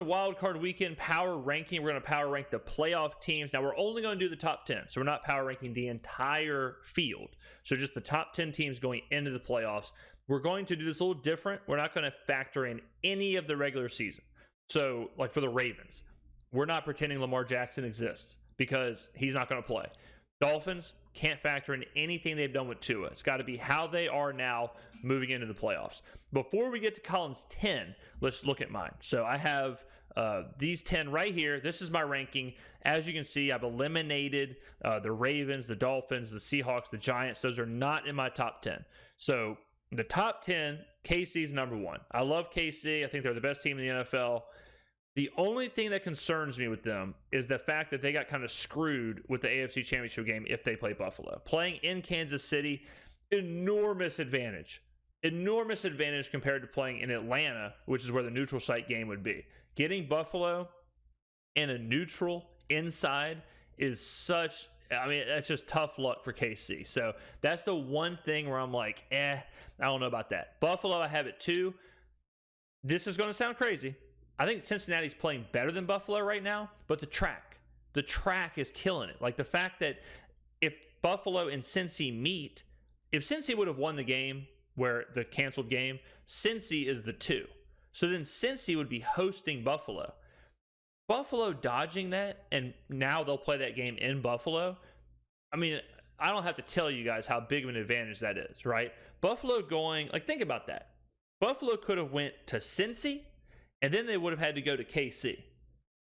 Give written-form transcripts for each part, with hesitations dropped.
Wildcard weekend power ranking. We're going to power rank the playoff teams. Now, we're only going to do the top 10, so we're not power ranking the entire field. So just the top 10 teams going into the playoffs. We're going to do this a little different. We're not going to factor in any of the regular season. So, like for the Ravens, we're not pretending Lamar Jackson exists because he's not going to play. Dolphins can't factor in anything they've done with Tua. It's got to be how they are now moving into the playoffs. Before we get to Colin's 10, let's look at mine. So I have these 10 right here. This is my ranking. As you can see, I've eliminated the Ravens, the Dolphins, the Seahawks, the Giants. Those are not in my top 10. So the top 10, KC's number 1. I love KC. I think they're the best team in the NFL. The only thing that concerns me with them is the fact that they got kind of screwed with the AFC Championship game if they play Buffalo. Playing in Kansas City, enormous advantage. Enormous advantage compared to playing in Atlanta, which is where the neutral site game would be. Getting Buffalo in a neutral inside is such... I mean, that's just tough luck for KC. So that's the one thing where I'm like, I don't know about that. Buffalo, I have it too. This is going to sound crazy. I think Cincinnati's playing better than Buffalo right now, but the track is killing it. Like the fact that if Buffalo and Cincy meet, if Cincy would have won the game where the canceled game, Cincy is the 2. So then Cincy would be hosting Buffalo. Buffalo dodging that, and now they'll play that game in Buffalo. I mean, I don't have to tell you guys how big of an advantage that is, right? Buffalo going, like, think about that. Buffalo could have went to Cincy, and then they would have had to go to KC.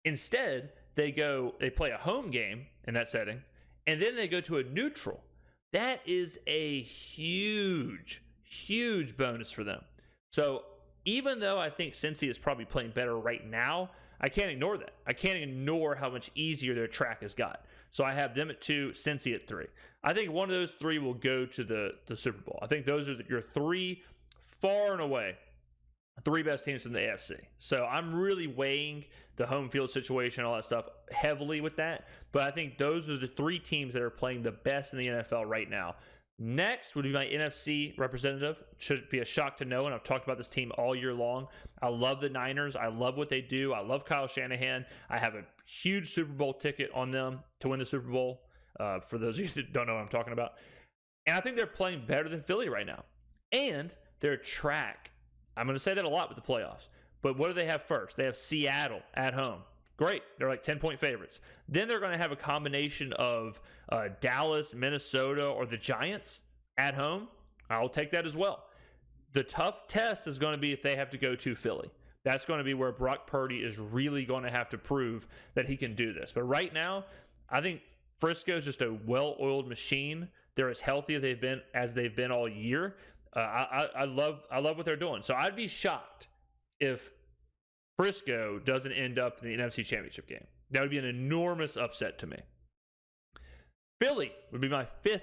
Instead, they play a home game in that setting, and then they go to a neutral. That is a huge, huge bonus for them. So even though I think Cincy is probably playing better right now, I can't ignore that. I can't ignore how much easier their track has got. So I have them at 2, Cincy at 3. I think one of those 3 will go to the Super Bowl. I think those are your 3 far and away 3 best teams in the AFC. So I'm really weighing the home field situation, all that stuff heavily with that. But I think those are the 3 teams that are playing the best in the NFL right now. Next would be my NFC representative. Should be a shock to no one. I've talked about this team all year long. I love the Niners. I love what they do. I love Kyle Shanahan. I have a huge Super Bowl ticket on them to win the Super Bowl, for those of you that don't know what I'm talking about. And I think they're playing better than Philly right now. And their track, I'm going to say that a lot with the playoffs. But what do they have first? They have Seattle at home. Great. They're like 10-point favorites. Then they're going to have a combination of Dallas, Minnesota, or the Giants at home. I'll take that as well. The tough test is going to be if they have to go to Philly. That's going to be where Brock Purdy is really going to have to prove that he can do this. But right now, I think Frisco is just a well-oiled machine. They're as healthy as they've been all year. I love what they're doing. So I'd be shocked if Frisco doesn't end up in the NFC Championship game. That would be an enormous upset to me. Philly would be my 5th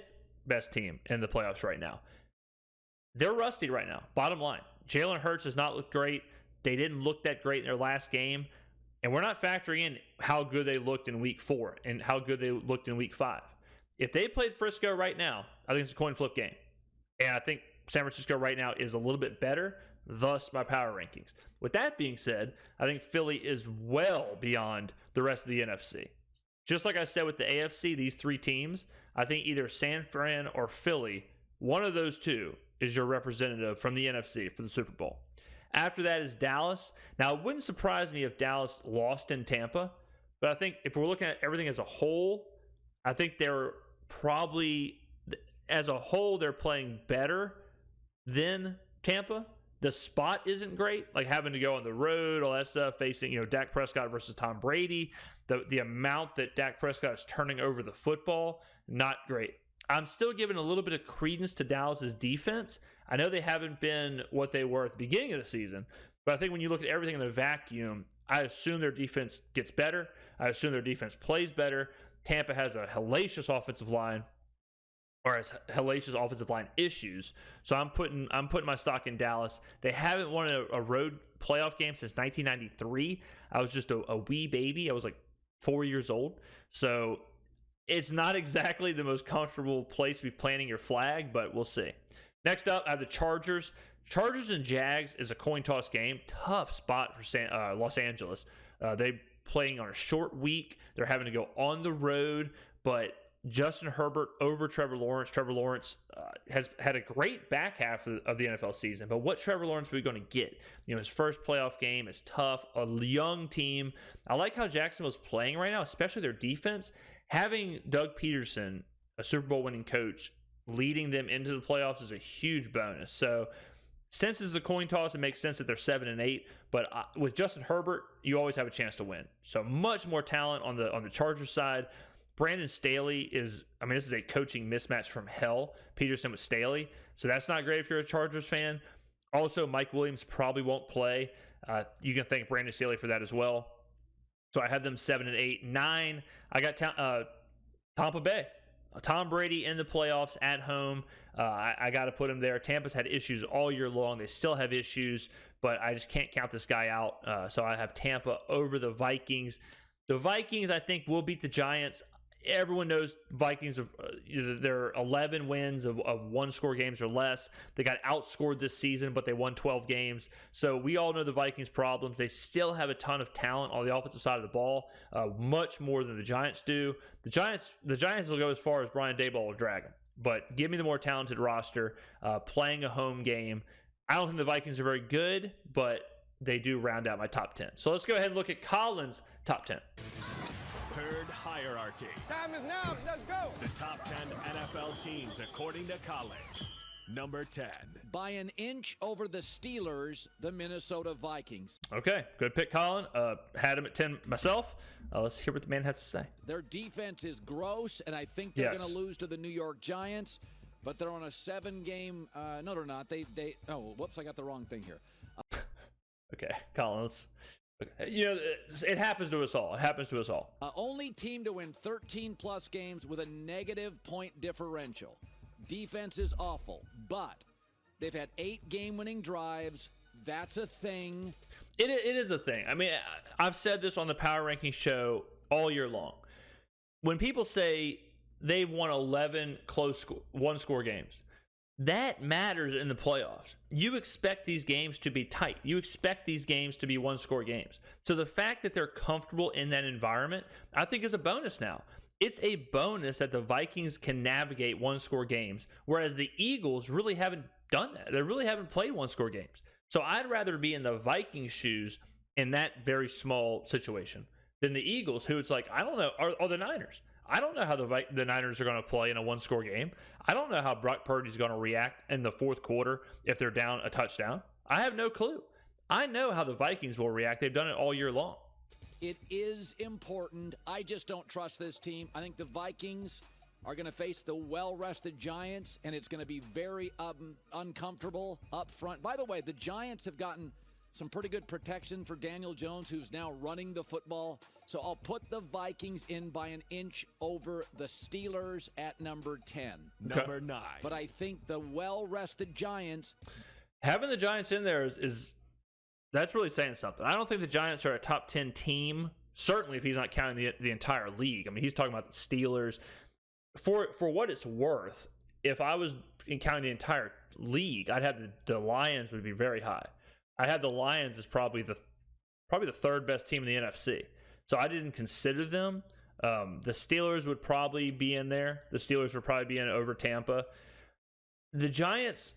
best team in the playoffs right now. They're rusty right now, bottom line. Jalen Hurts has not looked great. They didn't look that great in their last game. And we're not factoring in how good they looked in week 4 and how good they looked in week 5. If they played Frisco right now, I think it's a coin flip game. And I think San Francisco right now is a little bit better, thus my power rankings. With that being said, I think Philly is well beyond the rest of the NFC. Just like I said with the AFC, these 3 teams, I think either San Fran or Philly, one of those 2 is your representative from the NFC for the Super Bowl. After that is Dallas. Now, it wouldn't surprise me if Dallas lost in Tampa, but I think if we're looking at everything as a whole, I think they're probably, as a whole, they're playing better than Tampa. The spot isn't great, like having to go on the road, all that stuff, facing, Dak Prescott versus Tom Brady. The amount that Dak Prescott is turning over the football, not great. I'm still giving a little bit of credence to Dallas's defense. I know they haven't been what they were at the beginning of the season, but I think when you look at everything in a vacuum, I assume their defense gets better. I assume their defense plays better. Tampa has a hellacious offensive line, or has hellacious offensive line issues. So I'm putting my stock in Dallas. They haven't won a road playoff game since 1993. I was just a wee baby. I was like 4 years old. So it's not exactly the most comfortable place to be planting your flag, but we'll see. Next up, I have the Chargers. Chargers and Jags is a coin toss game. Tough spot for Los Angeles. They playing on a short week. They're having to go on the road, but Justin Herbert over Trevor Lawrence. Trevor Lawrence has had a great back half of the NFL season, but what Trevor Lawrence are we going to get? His first playoff game is tough, a young team. I like how Jacksonville's playing right now, especially their defense. Having Doug Peterson, a Super Bowl winning coach, leading them into the playoffs is a huge bonus. So since this is a coin toss, it makes sense that they're 7-8. But with Justin Herbert, you always have a chance to win. So much more talent on the Chargers side. Brandon Staley this is a coaching mismatch from hell. Peterson with Staley. So that's not great if you're a Chargers fan. Also, Mike Williams probably won't play. You can thank Brandon Staley for that as well. So I have them 7-8. 9, I got Tampa Bay. Tom Brady in the playoffs at home. I got to put him there. Tampa's had issues all year long. They still have issues, but I just can't count this guy out. So I have Tampa over the Vikings. The Vikings, I think, will beat the Giants. Everyone knows Vikings, they're 11 wins of one-score games or less. They got outscored this season, but they won 12 games. So we all know the Vikings' problems. They still have a ton of talent on the offensive side of the ball, much more than the Giants do. The Giants will go as far as Brian Daboll will drag them. But give me the more talented roster, playing a home game. I don't think the Vikings are very good, but they do round out my top 10. So let's go ahead and look at Colin's top 10. Herd hierarchy. Time is now. Let's go. The top 10 NFL teams according to Colin. Number 10. By an inch over the Steelers, the Minnesota Vikings. Okay, good pick, Colin. Had him at 10 myself. Let's hear what the man has to say. Their defense is gross, and I think they're going to lose to the New York Giants, but they're on a 7-game. No, they're not. Oh, whoops, I got the wrong thing here. Okay, Colin, it happens to us all. Only team to win 13-plus games with a negative point differential. Defense is awful, but they've had 8 game-winning drives. That's a thing. It is a thing. I mean, I've said this on the Power Ranking show all year long. When people say they've won 11 close one-score games, that matters in the playoffs. You expect these games to be tight. You expect these games to be one-score games. So the fact that they're comfortable in that environment, I think, is a bonus now. It's a bonus that the Vikings can navigate one-score games, whereas the Eagles really haven't done that. They really haven't played one-score games. So I'd rather be in the Vikings' shoes in that very small situation than the Eagles, who it's like, I don't know, or the Niners. I don't know how the Niners are going to play in a one-score game. I don't know how Brock Purdy's going to react in the fourth quarter if they're down a touchdown. I have no clue. I know how the Vikings will react. They've done it all year long. It is important. I just don't trust this team. I think the Vikings are going to face the well-rested Giants, and it's going to be very uncomfortable up front. By the way, the Giants have gotten some pretty good protection for Daniel Jones, who's now running the football. So I'll put the Vikings in by an inch over the Steelers at number 10. Number 9. But I think the well-rested Giants. Having the Giants in there is that's really saying something. I don't think the Giants are a top 10 team, certainly if he's not counting the entire league. I mean, he's talking about the Steelers. For what it's worth, if I was counting the entire league, I'd have the Lions would be very high. I had the Lions as probably the third best team in the NFC. So I didn't consider them. The Steelers would probably be in there. The Steelers would probably be in over Tampa. The Giants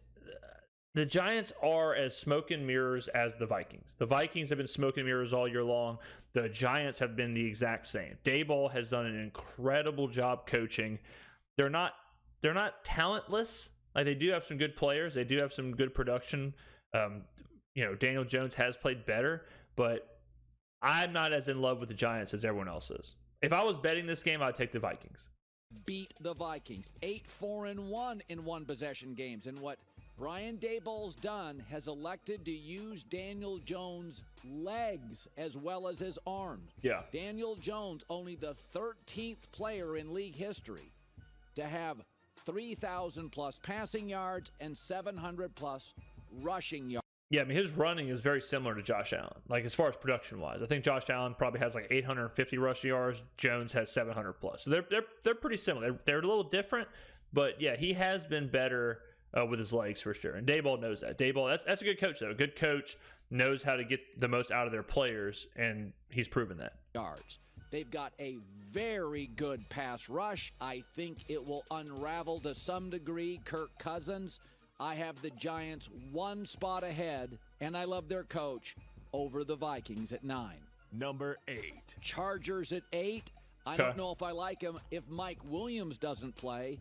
are as smoke and mirrors as the Vikings. The Vikings have been smoke and mirrors all year long. The Giants have been the exact same. Daboll has done an incredible job coaching. They're not talentless. Like, they do have some good players. They do have some good production. Daniel Jones has played better, but I'm not as in love with the Giants as everyone else is. If I was betting this game, I'd take the Vikings. Beat the Vikings. 8-4-1 in one-possession games. And what Brian Daboll's done has elected to use Daniel Jones' legs as well as his arms. Yeah. Daniel Jones, only the 13th player in league history to have 3,000-plus passing yards and 700-plus rushing yards. Yeah, I mean, his running is very similar to Josh Allen, like as far as production-wise. I think Josh Allen probably has like 850 rushing yards. Jones has 700-plus. So they're pretty similar. They're a little different, but yeah, he has been better with his legs for sure. And Daboll knows that. Daboll, that's a good coach, though. A good coach knows how to get the most out of their players, and he's proven that. Yards. They've got a very good pass rush. I think it will unravel to some degree. Kirk Cousins, I have the Giants one spot ahead, and I love their coach over the Vikings at 9. Number 8. Chargers at 8. I don't know if I like him if Mike Williams doesn't play.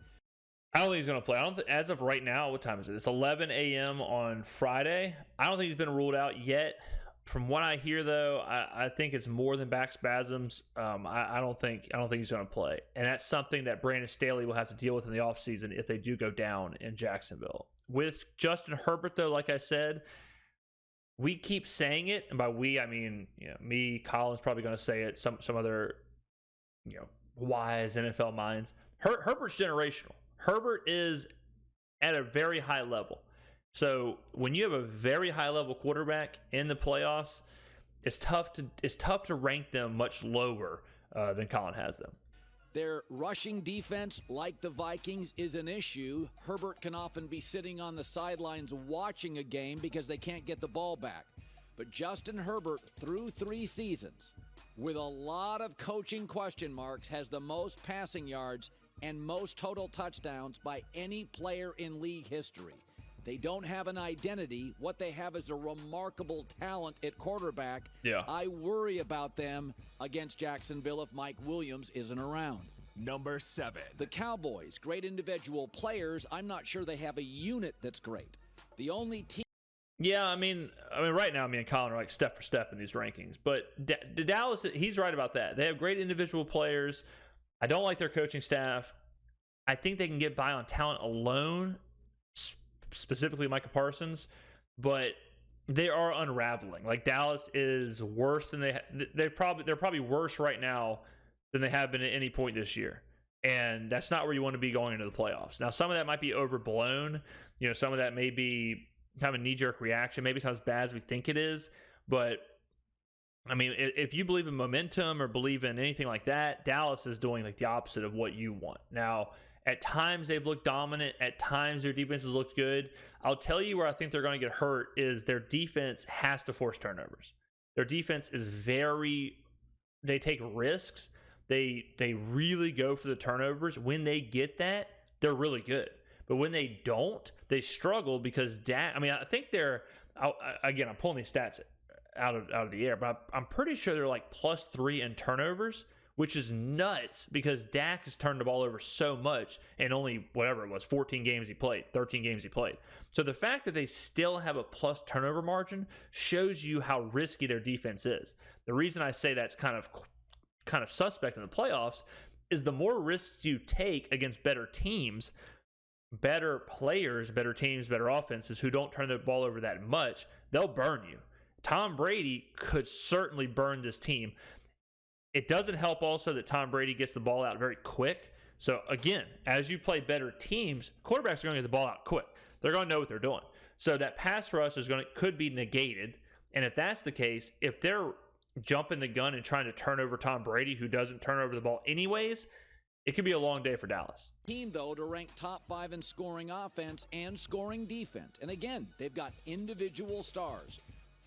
I don't think he's going to play. I don't think, as of right now, what time is it? It's 11 a.m. on Friday. I don't think he's been ruled out yet. From what I hear, though, I think it's more than back spasms. I don't think he's going to play, and that's something that Brandon Staley will have to deal with in the offseason if they do go down in Jacksonville. With Justin Herbert, though, like I said, we keep saying it, and by we I mean me, Colin's probably going to say it. Some other wise NFL minds. Herbert's generational. Herbert is at a very high level. So when you have a very high level quarterback in the playoffs, it's tough to rank them much lower than Colin has them. Their rushing defense, like the Vikings, is an issue. Herbert can often be sitting on the sidelines watching a game because they can't get the ball back. But Justin Herbert, through 3 seasons, with a lot of coaching question marks, has the most passing yards and most total touchdowns by any player in league history. They don't have an identity. What they have is a remarkable talent at quarterback. Yeah. I worry about them against Jacksonville if Mike Williams isn't around. Number 7. The Cowboys, great individual players. I'm not sure they have a unit that's great. The only team. Yeah, I mean, right now, me and Colin are like step for step in these rankings. But Dallas, he's right about that. They have great individual players. I don't like their coaching staff. I think they can get by on talent alone, specifically Micah Parsons, but they are unraveling. Like Dallas is worse than they're probably worse right now than they have been at any point this year. And that's not where you want to be going into the playoffs. Now, some of that might be overblown. Some of that may be kind of a knee-jerk reaction. Maybe it's not as bad as we think it is. But, I mean, if you believe in momentum or believe in anything like that, Dallas is doing like the opposite of what you want. Now, at times they've looked dominant. At times their defense has looked good. I'll tell you where I think they're going to get hurt is their defense has to force turnovers. Their defense is they take risks. They really go for the turnovers. When they get that, they're really good. But when they don't, they struggle because I think I'm pulling these stats out of the air, but I'm pretty sure they're like +3 in turnovers, which is nuts because Dak has turned the ball over so much in only whatever it was, 13 games he played. So the fact that they still have a plus turnover margin shows you how risky their defense is. The reason I say that's kind of suspect in the playoffs is the more risks you take against better teams, better players, better teams, better offenses who don't turn the ball over that much, they'll burn you. Tom Brady could certainly burn this team. It doesn't help also that Tom Brady gets the ball out very quick. So again, as you play better teams, quarterbacks are going to get the ball out quick. They're going to know what they're doing. So that pass rush could be negated. And if that's the case, if they're jumping the gun and trying to turn over Tom Brady, who doesn't turn over the ball anyways, it could be a long day for Dallas. Team, though, to rank top 5 in scoring offense and scoring defense. And again, they've got individual stars.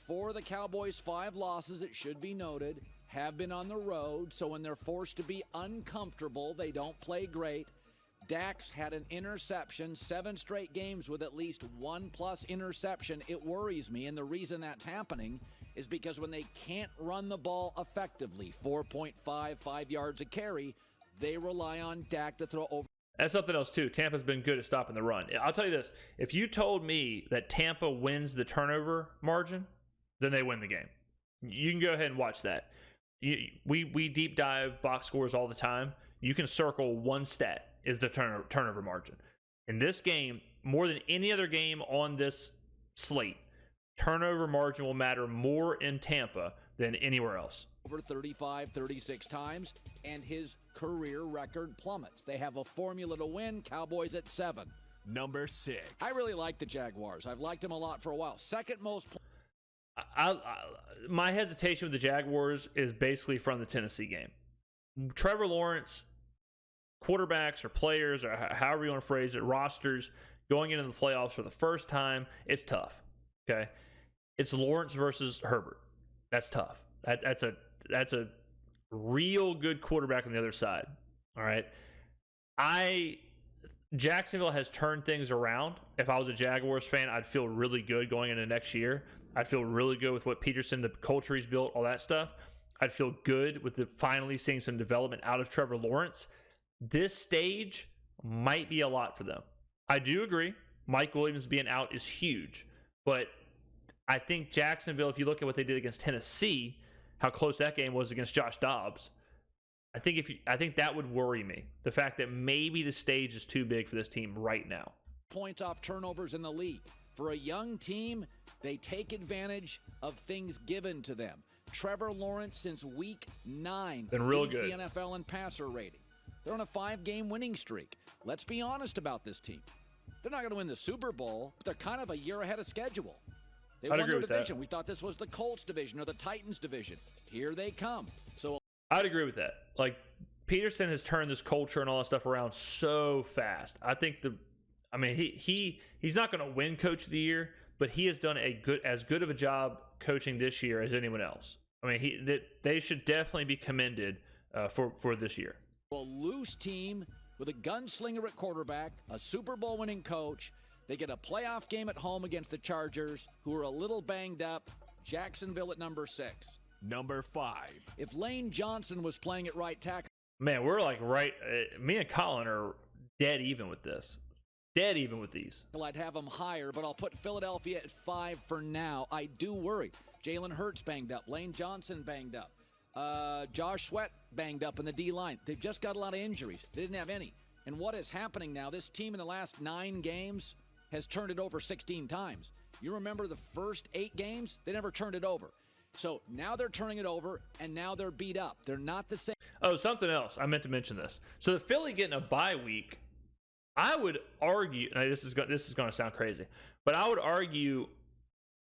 For the Cowboys, 5 losses, it should be noted, have been on the road. So when they're forced to be uncomfortable, they don't play great. Dak's had an interception, 7 straight games with at least 1+ interception. It worries me, and the reason that's happening is because when they can't run the ball effectively, 4.55 yards a carry, they rely on Dak to throw over. That's something else, too. Tampa's been good at stopping the run. I'll tell you this. If you told me that Tampa wins the turnover margin, then they win the game. You can go ahead and watch that. We deep dive box scores all the time. You can circle one stat is the turnover margin. In this game, more than any other game on this slate, turnover margin will matter more in Tampa than anywhere else. Over 36 times, and his career record plummets. They have a formula to win. Cowboys at 7. Number 6. I really like the Jaguars. I've liked them a lot for a while. Second most. My hesitation with the Jaguars is basically from the Tennessee game. Trevor Lawrence, quarterbacks or players or however you want to phrase it, rosters going into the playoffs for the first time, it's tough. Okay, it's Lawrence versus Herbert. That's tough. That's a real good quarterback on the other side. All right, Jacksonville has turned things around. If I was a Jaguars fan, I'd feel really good going into next year. I'd feel really good with what Peterson, the culture he's built, all that stuff. I'd feel good with finally seeing some development out of Trevor Lawrence. This stage might be a lot for them. I do agree. Mike Williams being out is huge. But I think Jacksonville, if you look at what they did against Tennessee, how close that game was against Josh Dobbs, I think that would worry me. The fact that maybe the stage is too big for this team right now. Points off turnovers in the league. For a young team, they take advantage of things given to them. Trevor Lawrence, since week 9, been real leads good. the NFL in passer rating. They're on a 5-game winning streak. Let's be honest about this team. They're not going to win the Super Bowl, but they're kind of a year ahead of schedule. They won their division. We thought this was the Colts division or the Titans division. Here they come. So I'd agree with that. Like, Peterson has turned this culture and all that stuff around so fast. I think he's not going to win Coach of the Year, but he has done as good of a job coaching this year as anyone else. I mean, they should definitely be commended for this year. A loose team with a gunslinger at quarterback, a Super Bowl winning coach. They get a playoff game at home against the Chargers, who are a little banged up. Jacksonville at number 6. Number 5. If Lane Johnson was playing at right tackle. Man, we're like me and Colin are dead even with this. Dead even with these. I'd have them higher, but I'll put Philadelphia at 5 for now. I do worry. Jalen Hurts banged up. Lane Johnson banged up. Josh Sweat banged up in the D-line. They've just got a lot of injuries. They didn't have any. And what is happening now, this team in the last 9 games has turned it over 16 times. You remember the first 8 games? They never turned it over. So now they're turning it over, and now they're beat up. They're not the same. Oh, something else. I meant to mention this. So the Philly getting a bye week, I would argue, and this is going to sound crazy, but I would argue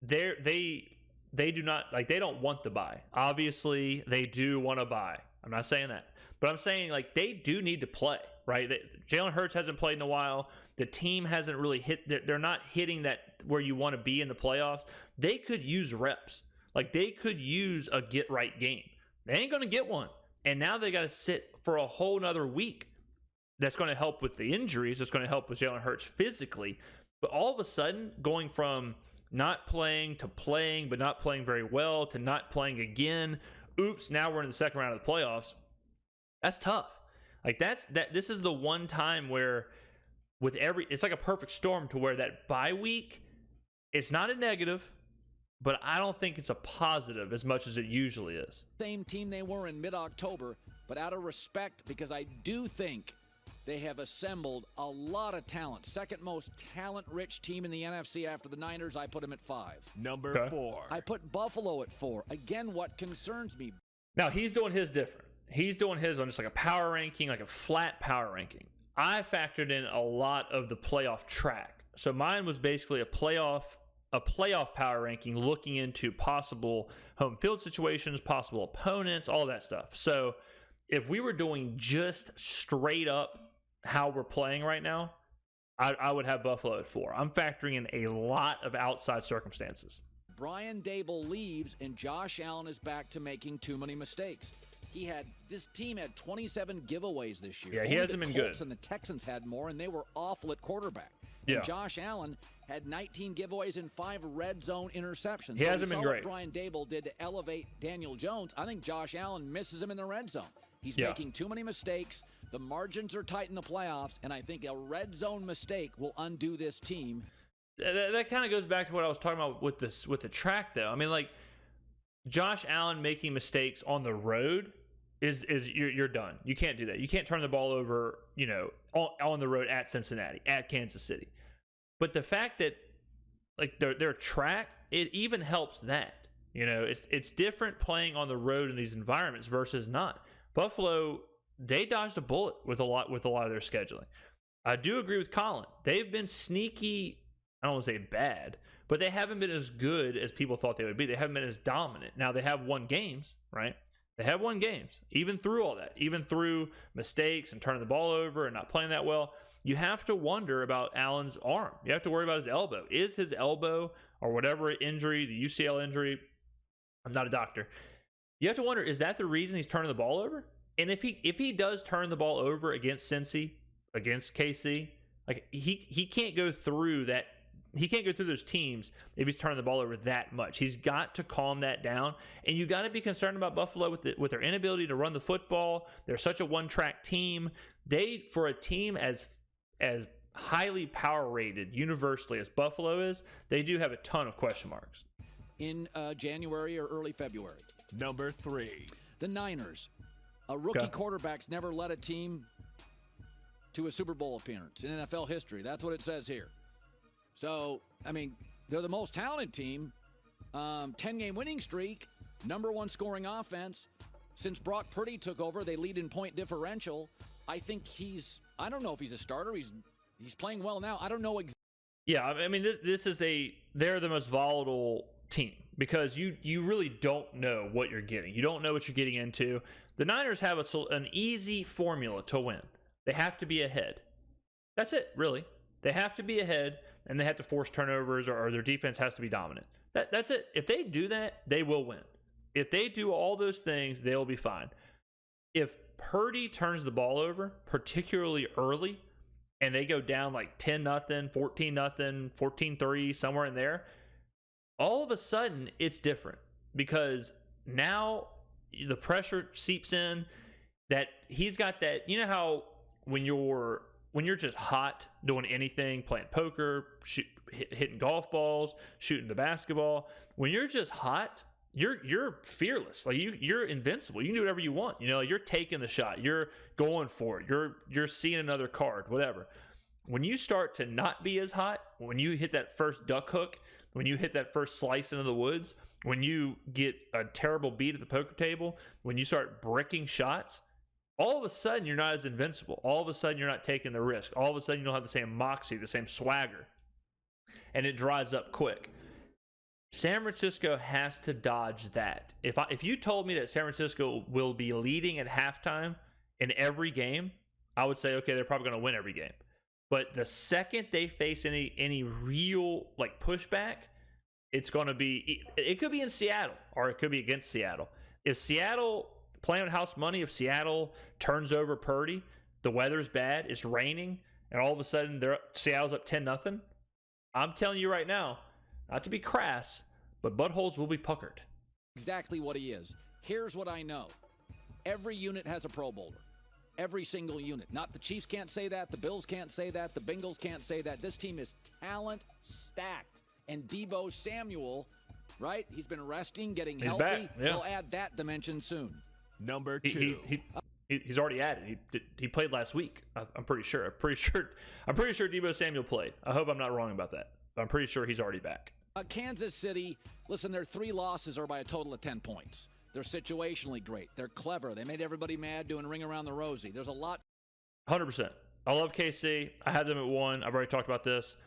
they do not, like, they don't want the bye. Obviously, they do want to bye. I'm not saying that. But I'm saying, like, they do need to play, right? Jalen Hurts hasn't played in a while. The team hasn't really hit. They're not hitting that where you want to be in the playoffs. They could use reps. Like, they could use a get-right game. They ain't going to get one. And now they got to sit for a whole nother week. That's going to help with the injuries. It's going to help with Jalen Hurts physically. But all of a sudden, going from not playing to playing, but not playing very well, to not playing again. Oops, now we're in the second round of the playoffs. That's tough. Like, this is the one time where it's like a perfect storm to where that bye week, it's not a negative, but I don't think it's a positive as much as it usually is. Same team they were in mid-October, but out of respect, because I do think they have assembled a lot of talent. Second most talent-rich team in the NFC after the Niners. I put them at 5. Number 4. I put Buffalo at 4. Again, what concerns me. Now, he's doing his different. He's doing his on just like a power ranking, like a flat power ranking. I factored in a lot of the playoff track. So mine was basically a playoff power ranking looking into possible home field situations, possible opponents, all that stuff. So if we were doing just straight up how we're playing right now, I would have Buffalo at 4. I'm factoring in a lot of outside circumstances. Brian Dable leaves, and Josh Allen is back to making too many mistakes. This team had 27 giveaways this year. Yeah, he hasn't been good. And the Texans had more, and they were awful at quarterback. Yeah. And Josh Allen had 19 giveaways and 5 red zone interceptions. He hasn't been great. What Brian Dable did to elevate Daniel Jones. I think Josh Allen misses him in the red zone. He's making too many mistakes. The margins are tight in the playoffs, and I think a red zone mistake will undo this team. That kind of goes back to what I was talking about with the track, though. I mean, like, Josh Allen making mistakes on the road is you're done. You can't do that. You can't turn the ball over, on the road at Cincinnati, at Kansas City. But the fact that, like, their track, it even helps that. It's different playing on the road in these environments versus not. Buffalo, they dodged a bullet with a lot of their scheduling. I do agree with Colin. They've been sneaky. I don't want to say bad, but they haven't been as good as people thought they would be. They haven't been as dominant. Now, they have won games, right? They have won games, even through all that, even through mistakes and turning the ball over and not playing that well. You have to wonder about Allen's arm. You have to worry about his elbow. Is his elbow or whatever injury, the UCL injury, I'm not a doctor. You have to wonder, is that the reason he's turning the ball over? And if he does turn the ball over against Cincy, against KC, like he can't go through that. He can't go through those teams if he's turning the ball over that much. He's got to calm that down, and you got to be concerned about Buffalo with their inability to run the football. They're such a one-track team. For a team as highly power rated universally as Buffalo is, they do have a ton of question marks. In January or early February. Number 3. The Niners. A rookie quarterback's never led a team to a Super Bowl appearance in NFL history. That's what it says here. So, I mean, they're the most talented team. 10-game winning streak. Number 1 scoring offense. Since Brock Purdy took over, they lead in point differential. I think I don't know if he's a starter. He's playing well now. I don't know exactly. Yeah, I mean, they're the most volatile team because you really don't know what you're getting. You don't know what you're getting into. The Niners have an easy formula to win. They have to be ahead. That's it, really. They have to be ahead, and they have to force turnovers, or their defense has to be dominant. That's it. If they do that, they will win. If they do all those things, they'll be fine. If Purdy turns the ball over, particularly early, and they go down like 10-0, 14-0, 14-3, somewhere in there, all of a sudden it's different because now the pressure seeps in that he's got that. You know how when you're just hot doing anything, playing poker, hitting golf balls, shooting the basketball, when you're just hot, you're fearless. Like you're invincible. You can do whatever you want. You know, you're taking the shot. You're going for it. You're seeing another card, whatever. When you start to not be as hot, when you hit that first duck hook, when you hit that first slice into the woods, when you get a terrible beat at the poker table, when you start bricking shots, all of a sudden you're not as invincible. All of a sudden you're not taking the risk. All of a sudden you don't have the same moxie, the same swagger, and it dries up quick. San Francisco has to dodge that. If you told me that San Francisco will be leading at halftime in every game, I would say, okay, they're probably going to win every game. But the second they face any real like pushback, it's going to be, it could be in Seattle or it could be against Seattle. If Seattle, playing on house money, if Seattle turns over Purdy, the weather's bad, it's raining, and all of a sudden Seattle's up 10-0, I'm telling you right now, not to be crass, but buttholes will be puckered. Exactly what he is. Here's what I know. Every unit has a Pro Bowler. Every single unit. Not the Chiefs can't say that. The Bills can't say that. The Bengals can't say that. This team is talent stacked. And Deebo Samuel, right? He's been resting, getting healthy. Back, yeah. He'll add that dimension soon. Number 2. He's already added. He played last week. I'm pretty sure. I'm pretty sure Deebo Samuel played. I hope I'm not wrong about that. But I'm pretty sure he's already back. Kansas City, listen, their 3 losses are by a total of 10 points. They're situationally great. They're clever. They made everybody mad doing Ring Around the Rosie. There's a lot. 100%. I love KC. I had them at 1. I've already talked about this.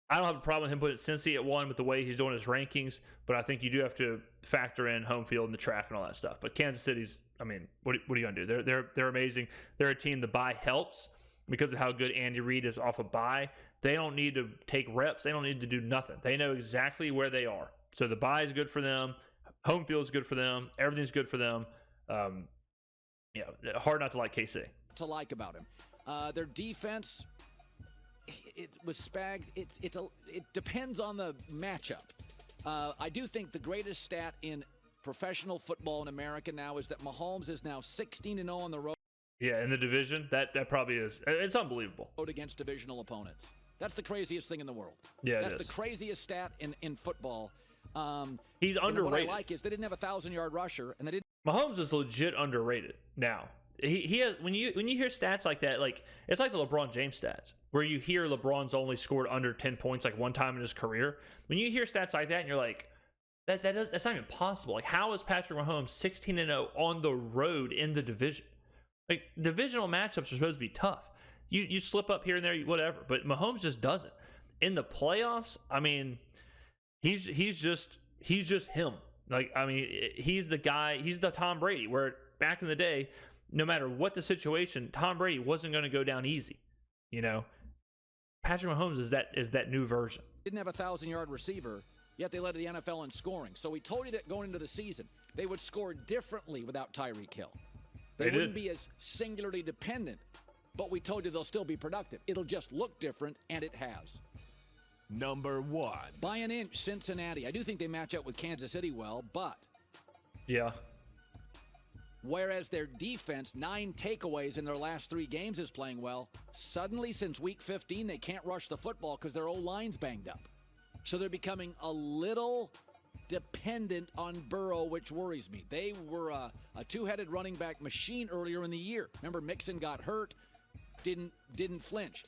I don't have a problem with him putting Cincy at 1 with the way he's doing his rankings, but I think you do have to factor in home field and the track and all that stuff. But Kansas City's, I mean, what are you going to do? They're amazing. They're a team. The bye helps because of how good Andy Reid is off a bye. They don't need to take reps. They don't need to do nothing. They know exactly where they are. So the bye is good for them. Home field is good for them. Everything's good for them. Hard not to like KC. To like about him, their defense. With Spags, it depends on the matchup. I do think the greatest stat in professional football in America now is that Mahomes is now 16-0 on the road. Yeah, in the division, that probably is. It's unbelievable. Against divisional opponents. That's the craziest thing in the world. Yeah, that's the craziest stat in football. He's underrated. What I like is they didn't have a 1,000-yard rusher, and they didn't. Mahomes is legit underrated now. He has, when you hear stats like that, like it's like the LeBron James stats, where you hear LeBron's only scored under 10 points like one time in his career. When you hear stats like that, and you're like, that's not even possible. Like, how is Patrick Mahomes 16-0 on the road in the division? Like, divisional matchups are supposed to be tough. You slip up here and there, whatever. But Mahomes just doesn't. In the playoffs, I mean, he's just him. Like, I mean, he's the guy, he's the Tom Brady, where back in the day, no matter what the situation, Tom Brady wasn't going to go down easy. You know, Patrick Mahomes is that new version. Didn't have a 1,000-yard receiver, yet they led the NFL in scoring. So we told you that going into the season, they would score differently without Tyreek Hill. They wouldn't be as singularly dependent, but we told you they'll still be productive. It'll just look different, and it has. Number 1. By an inch, Cincinnati. I do think they match up with Kansas City well, but Yeah. whereas their defense, 9 takeaways in their last 3 games, is playing well, suddenly since week 15, they can't rush the football because their O-line's banged up. So they're becoming a little dependent on Burrow, which worries me. They were a two-headed running back machine earlier in the year. Remember, Mixon got hurt, didn't flinch.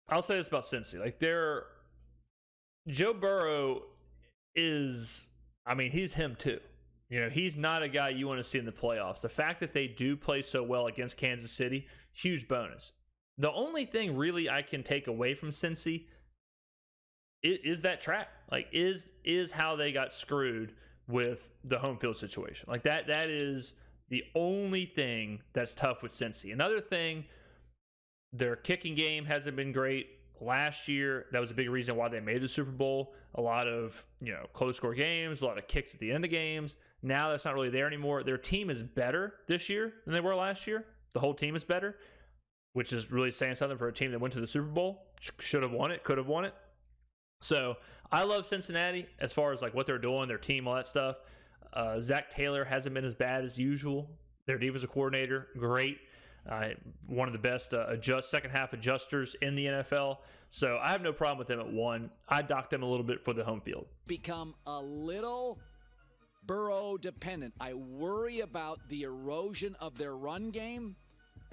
I'll say this about Cincy. Like, Joe Burrow is, I mean, he's him too. You know, he's not a guy you want to see in the playoffs. The fact that they do play so well against Kansas City, huge bonus. The only thing really I can take away from Cincy is that track. Like, is how they got screwed with the home field situation. Like, that is the only thing that's tough with Cincy. Another thing, their kicking game hasn't been great. Last year, that was a big reason why they made the Super Bowl. A lot of, close score games, a lot of kicks at the end of games. Now that's not really there anymore. Their team is better this year than they were last year. The whole team is better, which is really saying something for a team that went to the Super Bowl. Should have won it, could have won it. So I love Cincinnati as far as like what they're doing, their team, all that stuff. Zach Taylor hasn't been as bad as usual. Their defensive coordinator, great. One of the best second half adjusters in the NFL. So I have no problem with them at 1. I docked them a little bit for the home field. Become a little Burrow dependent. I worry about the erosion of their run game.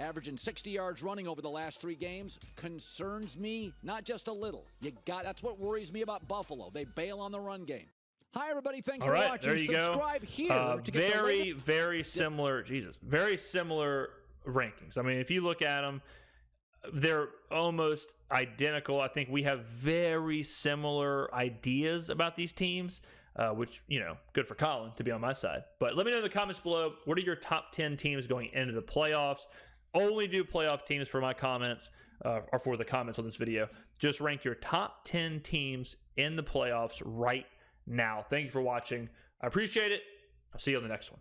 Averaging 60 yards running over the last 3 games concerns me, not just a little. That's what worries me about Buffalo. They bail on the run game. Hi, everybody. Thanks for watching. There you Subscribe go. here to get very similar. Very similar rankings. I mean, if you look at them, they're almost identical. I think we have very similar ideas about these teams, which, good for Colin to be on my side. But let me know in the comments below, what are your top 10 teams going into the playoffs? Only do playoff teams for my comments, or for the comments on this video. Just rank your top 10 teams in the playoffs right now. Thank you for watching. I appreciate it. I'll see you on the next one.